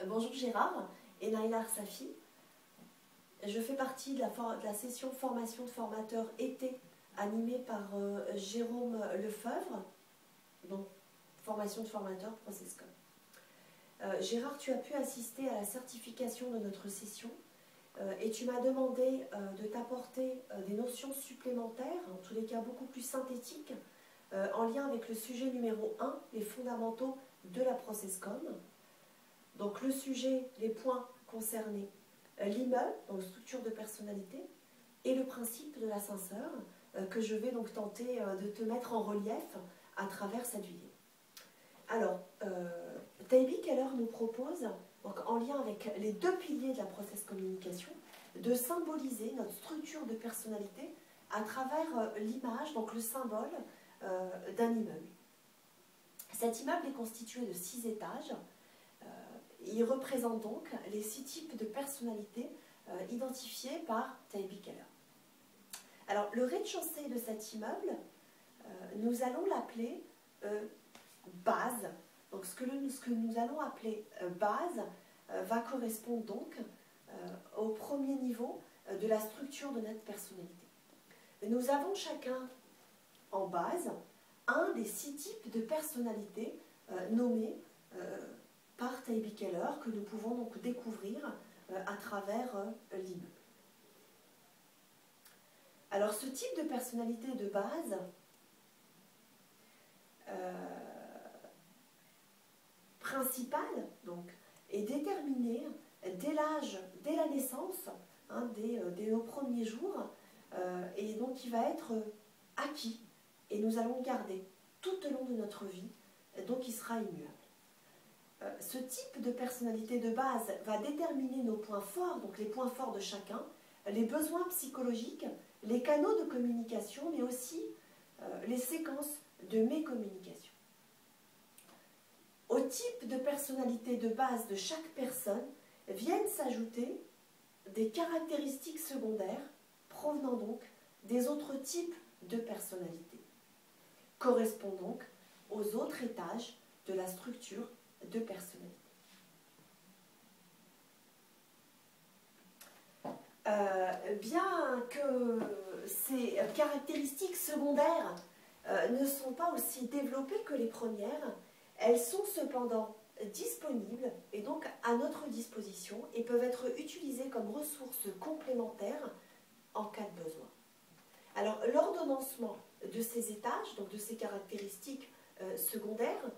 Bonjour Gérard et Naïla Arsafi. Je fais partie de la session formation de formateurs été animée par Jérôme Lefebvre, donc formation de formateurs Processcom. Gérard, tu as pu assister à la certification de notre session et tu m'as demandé de t'apporter des notions supplémentaires, en tous les cas beaucoup plus synthétiques, en lien avec le sujet numéro 1, les fondamentaux de la Processcom. Donc le sujet, les points concernés, l'immeuble, donc structure de personnalité, et le principe de l'ascenseur, que je vais donc tenter de te mettre en relief à travers cette vidéo. Alors, Taïbi Keller nous propose, donc en lien avec les deux piliers de la process communication, de symboliser notre structure de personnalité à travers l'image, donc le symbole d'un immeuble. Cet immeuble est constitué de 6 étages. Il représente donc les 6 types de personnalités identifiés par Taïbi Keller. Alors, le rez-de-chaussée de cet immeuble, nous allons l'appeler base. Donc, ce que nous allons appeler base va correspondre donc au premier niveau de la structure de notre personnalité. Nous avons chacun en base un des 6 types de personnalités nommés par Taïbi Keller, que nous pouvons donc découvrir à travers l'immeuble. Alors ce type de personnalité de base principale donc, est déterminé dès la naissance, hein, dès nos premiers jours, et donc qui va être acquis, et nous allons le garder tout au long de notre vie, donc il sera immuable. Ce type de personnalité de base va déterminer nos points forts, donc les points forts de chacun, les besoins psychologiques, les canaux de communication, mais aussi les séquences de mécommunication. Au type de personnalité de base de chaque personne viennent s'ajouter des caractéristiques secondaires provenant donc des autres types de personnalités, correspondant donc aux autres étages de la structure de personnalité. Bien que ces caractéristiques secondaires ne sont pas aussi développées que les premières, elles sont cependant disponibles et donc à notre disposition et peuvent être utilisées comme ressources complémentaires en cas de besoin. Alors l'ordonnancement de ces étages, donc de ces caractéristiques secondaires,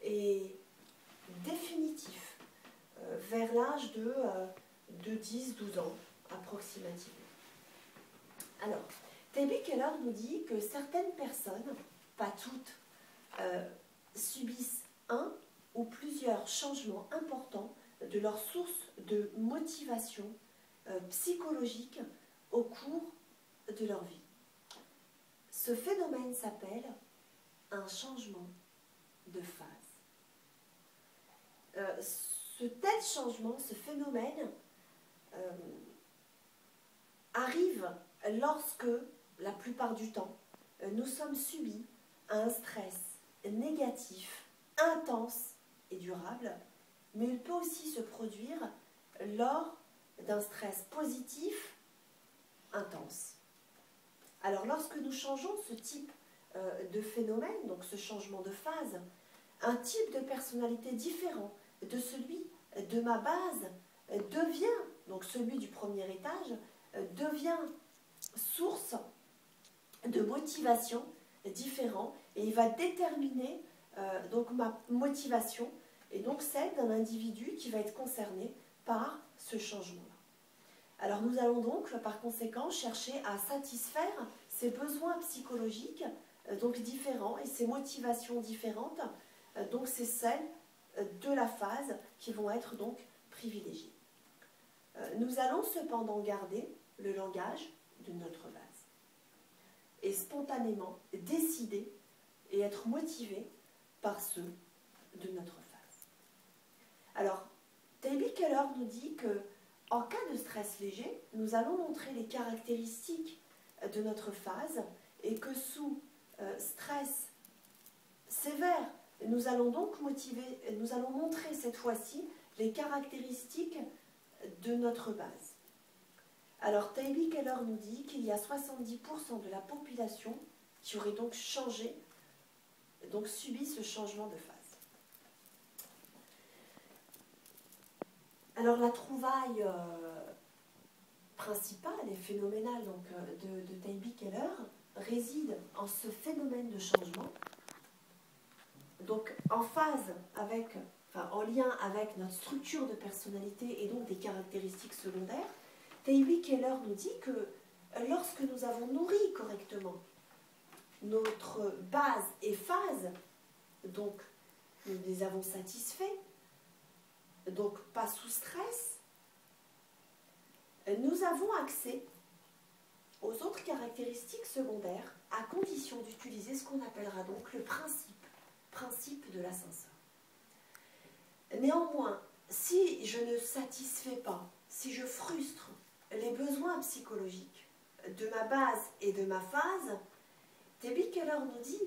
est définitif vers l'âge de 10-12 ans approximativement. Alors, Taïbi Keller nous dit que certaines personnes, pas toutes, subissent un ou plusieurs changements importants de leur source de motivation psychologique au cours de leur vie. Ce phénomène s'appelle un changement de phase. Ce tel changement, ce phénomène arrive lorsque, la plupart du temps, nous sommes subis à un stress négatif, intense et durable, mais il peut aussi se produire lors d'un stress positif intense. Alors lorsque nous changeons ce type de phénomène, donc ce changement de phase, un type de personnalité différent de celui de ma base devient, donc celui du premier étage, devient source de motivation différente et il va déterminer donc ma motivation et donc celle d'un individu qui va être concerné par ce changement-là. Alors nous allons donc par conséquent chercher à satisfaire ces besoins psychologiques donc différents et ces motivations différentes, donc c'est celles de la phase qui vont être donc privilégiées. Nous allons cependant garder le langage de notre base et spontanément décider et être motivé par ceux de notre phase. Alors, Taïbi Keller nous dit que en cas de stress léger, nous allons montrer les caractéristiques de notre phase et que sous stress sévère, nous allons donc montrer cette fois-ci les caractéristiques de notre base. Alors, Taibi Keller nous dit qu'il y a 70% de la population qui aurait donc changé, donc subi ce changement de phase. Alors, la trouvaille principale et phénoménale donc, de Taibi Keller réside en ce phénomène de changement, donc en phase avec, enfin en lien avec notre structure de personnalité et donc des caractéristiques secondaires. Taibi Keller nous dit que lorsque nous avons nourri correctement notre base et phase, donc nous les avons satisfaits, donc pas sous stress, nous avons accès aux autres caractéristiques secondaires à condition d'utiliser ce qu'on appellera donc le principe de l'ascenseur. Néanmoins, si je ne satisfais pas, si je frustre les besoins psychologiques de ma base et de ma phase, Taibi Keller nous dit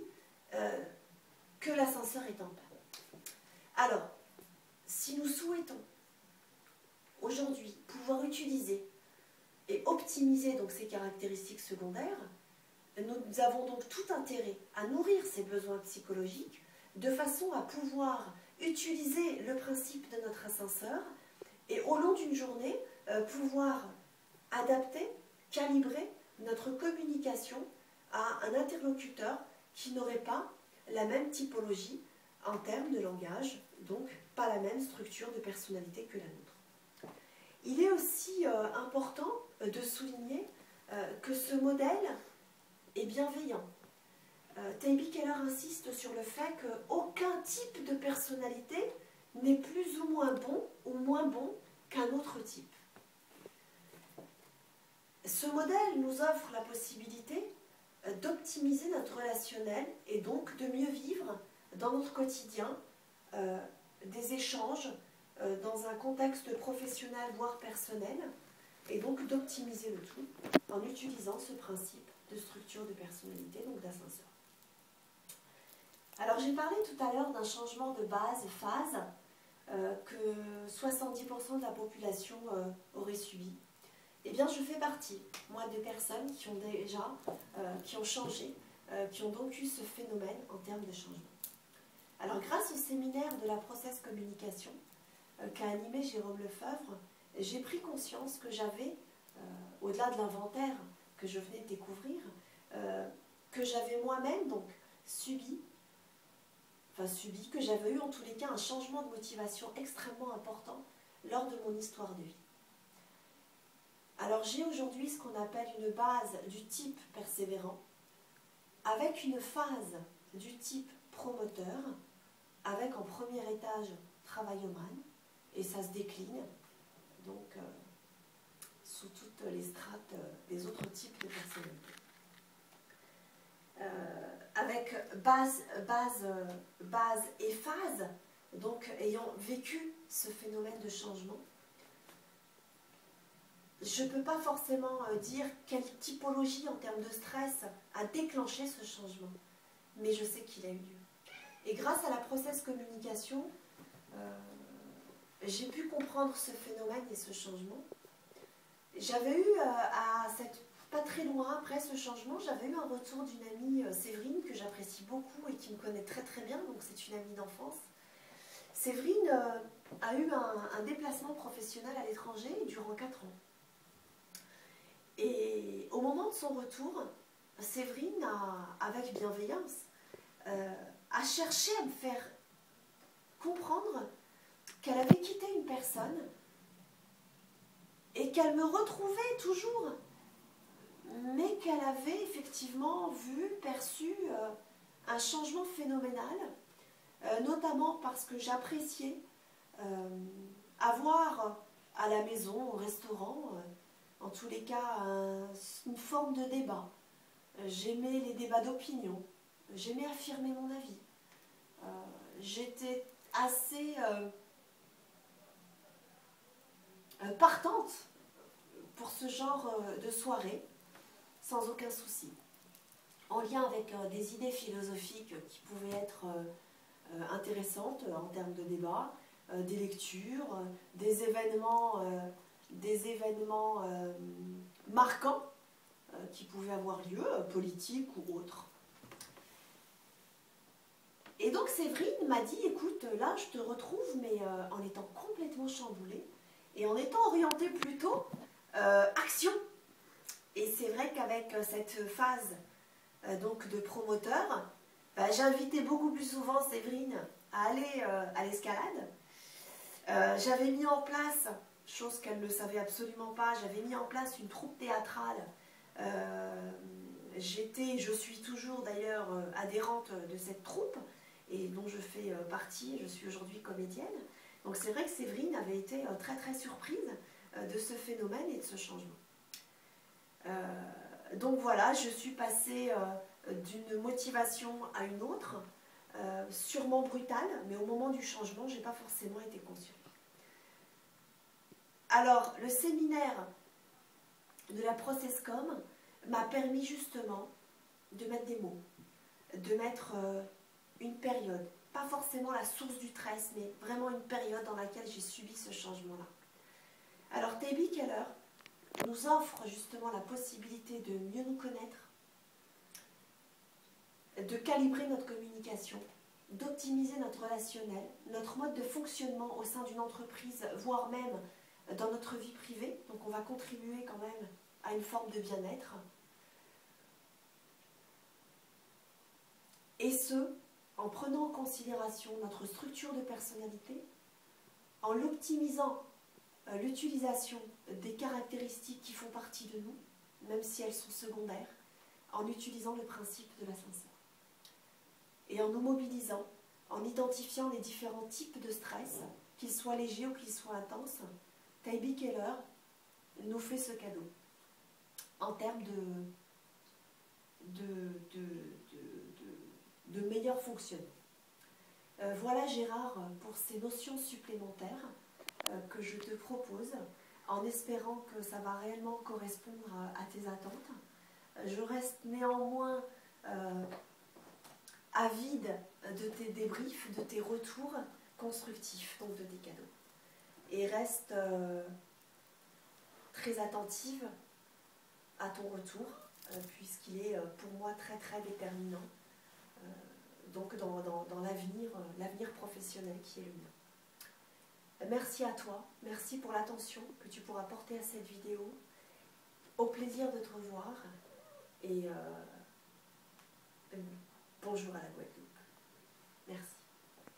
que l'ascenseur est en panne. Alors, si nous souhaitons aujourd'hui pouvoir utiliser et optimiser donc ces caractéristiques secondaires, nous avons donc tout intérêt à nourrir ces besoins psychologiques de façon à pouvoir utiliser le principe de notre ascenseur et au long d'une journée, pouvoir adapter, calibrer notre communication à un interlocuteur qui n'aurait pas la même typologie en termes de langage, donc pas la même structure de personnalité que la nôtre. Il est aussi important de souligner que ce modèle est bienveillant. Taibi Keller insiste sur le fait qu'aucun type de personnalité n'est plus ou moins bon qu'un autre type. Ce modèle nous offre la possibilité d'optimiser notre relationnel et donc de mieux vivre dans notre quotidien des échanges dans un contexte professionnel voire personnel et donc d'optimiser le tout en utilisant ce principe de structure de personnalité, donc d'ascenseur. Alors j'ai parlé tout à l'heure d'un changement de base et phase que 70% de la population aurait subi. Eh bien je fais partie, moi, des personnes qui ont déjà, qui ont changé, qui ont donc eu ce phénomène en termes de changement. Alors grâce au séminaire de la process communication qu'a animé Jérôme Lefebvre, j'ai pris conscience que j'avais, au-delà de l'inventaire que je venais de découvrir, que j'avais moi-même donc subi, que j'avais eu en tous les cas un changement de motivation extrêmement important lors de mon histoire de vie. Alors j'ai aujourd'hui ce qu'on appelle une base du type persévérant, avec une phase du type promoteur, avec en premier étage travaillomane, et ça se décline donc sous toutes les strates des autres types de personnalités. Avec base et phase, donc ayant vécu ce phénomène de changement, je ne peux pas forcément dire quelle typologie en termes de stress a déclenché ce changement, mais je sais qu'il a eu lieu. Et grâce à la process communication, j'ai pu comprendre ce phénomène et ce changement. J'avais eu, pas très loin après ce changement, j'avais eu un retour d'une amie, Séverine, que j'apprécie beaucoup et qui me connaît très très bien, donc c'est une amie d'enfance. Séverine a eu un déplacement professionnel à l'étranger durant 4 ans. Et au moment de son retour, Séverine, avec bienveillance, a cherché à me faire comprendre qu'elle avait quitté une personne et qu'elle me retrouvait toujours, mais qu'elle avait effectivement vu, perçu un changement phénoménal, notamment parce que j'appréciais avoir à la maison, au restaurant, en tous les cas, une forme de débat. J'aimais les débats d'opinion, j'aimais affirmer mon avis. J'étais assez partante pour ce genre de soirée, sans aucun souci. En lien avec des idées philosophiques qui pouvaient être intéressantes en termes de débat, des lectures, des événements marquants qui pouvaient avoir lieu, politiques ou autres. Et donc Séverine m'a dit, écoute, là je te retrouve, mais en étant complètement chamboulée et en étant orientée plutôt action. Et c'est vrai qu'avec cette phase donc de promoteur, j'invitais beaucoup plus souvent Séverine à aller à l'escalade. J'avais mis en place, chose qu'elle ne savait absolument pas, j'avais mis en place une troupe théâtrale. Je suis toujours d'ailleurs adhérente de cette troupe et dont je fais partie, je suis aujourd'hui comédienne. Donc c'est vrai que Séverine avait été très très surprise de ce phénomène et de ce changement. Donc voilà, je suis passée d'une motivation à une autre, sûrement brutale, mais au moment du changement, je n'ai pas forcément été consciente. Alors, le séminaire de la Processcom m'a permis justement de mettre des mots, de mettre une période, pas forcément la source du stress, mais vraiment une période dans laquelle j'ai subi ce changement-là. Alors, T.B. Keller nous offre justement la possibilité de mieux nous connaître, de calibrer notre communication, d'optimiser notre relationnel, notre mode de fonctionnement au sein d'une entreprise, voire même dans notre vie privée. Donc on va contribuer quand même à une forme de bien-être. Et ce, en prenant en considération notre structure de personnalité, en l'optimisant, l'utilisation des caractéristiques qui font partie de nous, même si elles sont secondaires, en utilisant le principe de l'ascenseur. Et en nous mobilisant, en identifiant les différents types de stress, qu'ils soient légers ou qu'ils soient intenses, T.B. Keller nous fait ce cadeau en termes de meilleur fonctionnement. Voilà Gérard pour ces notions supplémentaires que je te propose en espérant que ça va réellement correspondre à tes attentes. Je reste néanmoins avide de tes débriefs, de tes retours constructifs, donc de tes cadeaux. Et reste très attentive à ton retour, puisqu'il est pour moi très très déterminant donc dans l'avenir professionnel qui est le mien. Merci à toi, merci pour l'attention que tu pourras porter à cette vidéo. Au plaisir de te revoir et bonjour à la Guadeloupe. Merci.